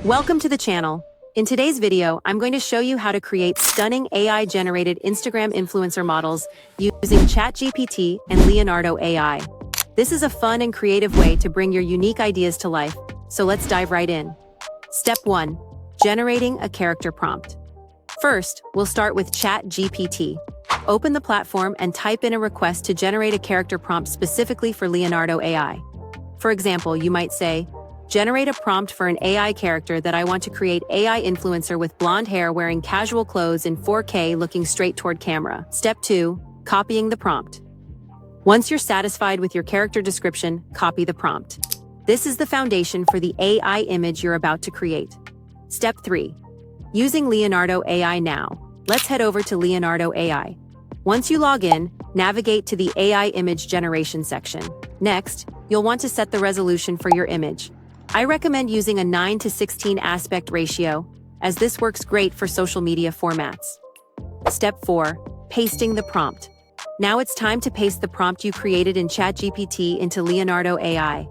Welcome to the channel. In today's video, I'm going to show you how to create stunning AI-generated Instagram influencer models using ChatGPT and Leonardo.ai. This is a fun and creative way to bring your unique ideas to life, so let's dive right in. Step 1. Generating a character prompt. First, we'll start with ChatGPT. Open the platform and type in a request to generate a character prompt specifically for Leonardo.ai. For example, you might say, generate a prompt for an AI character that I want to create AI influencer with blonde hair wearing casual clothes in 4K looking straight toward camera. Step 2. Copying the prompt. Once you're satisfied with your character description, copy the prompt. This is the foundation for the AI image you're about to create. Step 3. Using Leonardo.ai now. Let's head over to Leonardo.ai. Once you log in, navigate to the AI image generation section. Next, you'll want to set the resolution for your image. I recommend using a 9:16 aspect ratio, as this works great for social media formats. Step 4. Pasting the prompt. Now it's time to paste the prompt you created in ChatGPT into Leonardo.ai.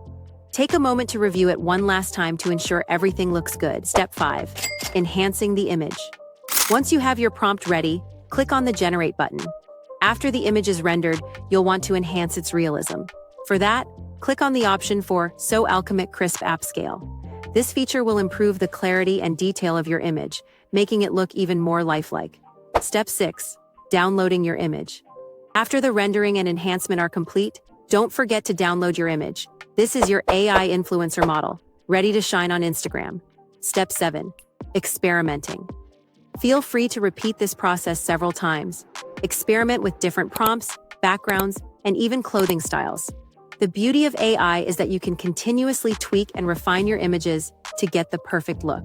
Take a moment to review it one last time to ensure everything looks good. Step 5. Enhancing the image. Once you have your prompt ready, click on the Generate button. After the image is rendered, you'll want to enhance its realism. For that, click on the option for So Alchemic Crisp Upscale. This feature will improve the clarity and detail of your image, making it look even more lifelike. Step 6. Downloading your image. After the rendering and enhancement are complete, don't forget to download your image. This is your AI influencer model, ready to shine on Instagram. Step 7. Experimenting. Feel free to repeat this process several times. Experiment with different prompts, backgrounds, and even clothing styles. The beauty of AI is that you can continuously tweak and refine your images to get the perfect look.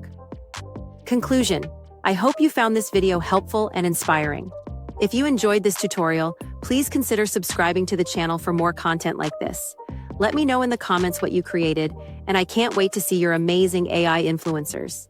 Conclusion. I hope you found this video helpful and inspiring. If you enjoyed this tutorial, please consider subscribing to the channel for more content like this. Let me know in the comments what you created, and I can't wait to see your amazing AI influencers.